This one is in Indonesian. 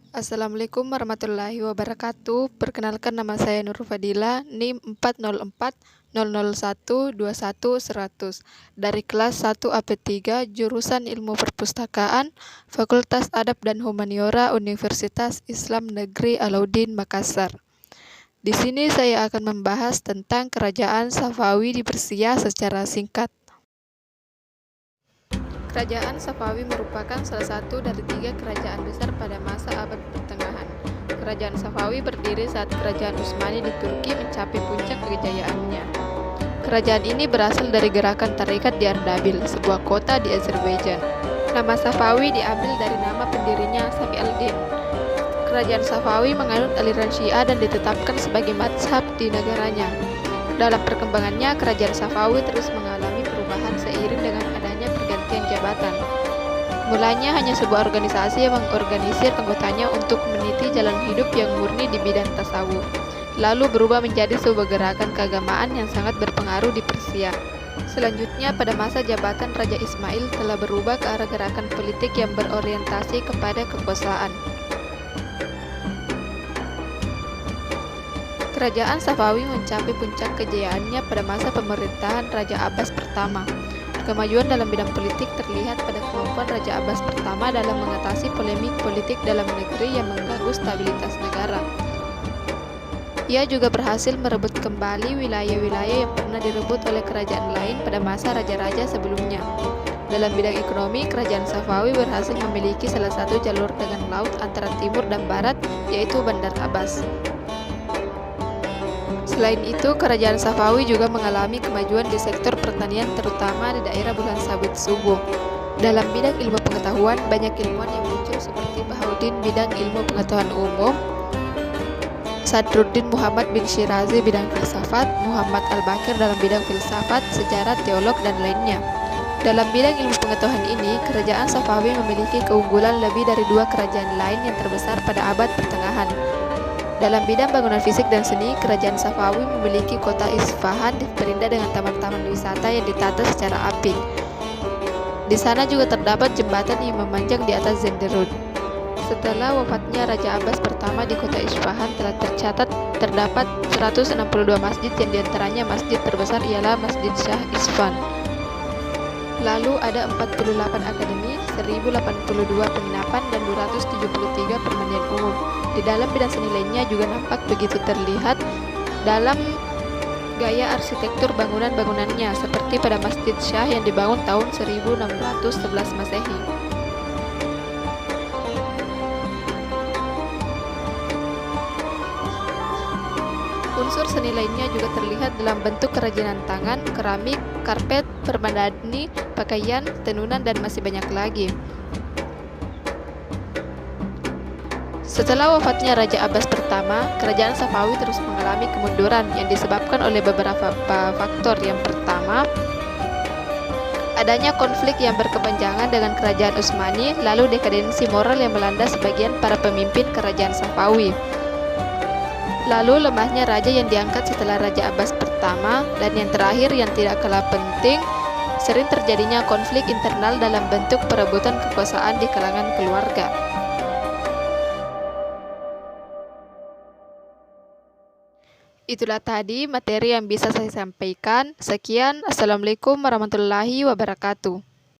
Assalamualaikum warahmatullahi wabarakatuh. Perkenalkan, nama saya Nur Fadila, NIM 40400121100 dari kelas 1 AP3 jurusan Ilmu Perpustakaan, Fakultas Adab dan Humaniora Universitas Islam Negeri Alauddin Makassar. Di sini saya akan membahas tentang Kerajaan Safawi di Persia secara singkat. Kerajaan Safawi merupakan salah satu dari 3 kerajaan besar pada masa abad pertengahan. Kerajaan Safawi berdiri saat Kerajaan Utsmani di Turki mencapai puncak kejayaannya. Kerajaan ini berasal dari gerakan tarekat di Ardabil, sebuah kota di Azerbaijan. Nama Safawi diambil dari nama pendirinya, Safi al-Din. Kerajaan Safawi menganut aliran Syiah dan ditetapkan sebagai mazhab di negaranya. Dalam perkembangannya, Kerajaan Safawi terus mengalami perubahan seiring dengan adanya pergantian jabatan. Mulanya hanya sebuah organisasi yang mengorganisir anggotanya untuk meniti jalan hidup yang murni di bidang tasawuf, lalu berubah menjadi sebuah gerakan keagamaan yang sangat berpengaruh di Persia. Selanjutnya, pada masa jabatan Raja Ismail telah berubah ke arah gerakan politik yang berorientasi kepada kekuasaan. Kerajaan Safawi mencapai puncak kejayaannya pada masa pemerintahan Raja Abbas pertama. Kemajuan dalam bidang politik terlihat pada kemampuan Raja Abbas pertama dalam mengatasi polemik politik dalam negeri yang mengganggu stabilitas negara. Ia juga berhasil merebut kembali wilayah-wilayah yang pernah direbut oleh kerajaan lain pada masa raja-raja sebelumnya. Dalam bidang ekonomi, Kerajaan Safawi berhasil memiliki salah satu jalur dengan laut antara timur dan barat, yaitu Bandar Abbas. Selain itu, Kerajaan Safawi juga mengalami kemajuan di sektor pertanian, terutama di daerah Bulan Sabit Subuh. Dalam bidang ilmu pengetahuan, banyak ilmuwan yang muncul seperti Bahauddin bidang ilmu pengetahuan umum, Sadruddin Muhammad bin Syirazi bidang filsafat, Muhammad Al-Bakir dalam bidang filsafat, sejarah, teolog, dan lainnya. Dalam bidang ilmu pengetahuan ini, Kerajaan Safawi memiliki keunggulan lebih dari 2 kerajaan lain yang terbesar pada abad pertengahan. Dalam bidang bangunan fisik dan seni, Kerajaan Safawi memiliki kota Isfahan diperindah dengan taman-taman wisata yang ditata secara apik. Di sana juga terdapat jembatan yang memanjang di atas Zenderun. Setelah wafatnya Raja Abbas pertama di kota Isfahan telah terdapat 162 masjid, yang diantaranya masjid terbesar ialah Masjid Shah Isfahan. Lalu ada 48 akademi, 1082 penginapan, dan 273 permandian umum. Di dalam bidang seni lainnya juga nampak begitu terlihat dalam gaya arsitektur bangunan-bangunannya, seperti pada Masjid Shah yang dibangun tahun 1611 Masehi. Unsur seni lainnya juga terlihat dalam bentuk kerajinan tangan, keramik, karpet, permadani, pakaian, tenunan, dan masih banyak lagi. Setelah wafatnya Raja Abbas pertama, Kerajaan Safawi terus mengalami kemunduran yang disebabkan oleh beberapa faktor. Yang pertama, adanya konflik yang berkepanjangan dengan Kerajaan Utsmani, lalu dekadensi moral yang melanda sebagian para pemimpin Kerajaan Safawi. Lalu lemahnya raja yang diangkat setelah Raja Abbas pertama, dan yang terakhir yang tidak kalah penting, sering terjadinya konflik internal dalam bentuk perebutan kekuasaan di kalangan keluarga. Itulah tadi materi yang bisa saya sampaikan. Sekian, Assalamualaikum warahmatullahi wabarakatuh.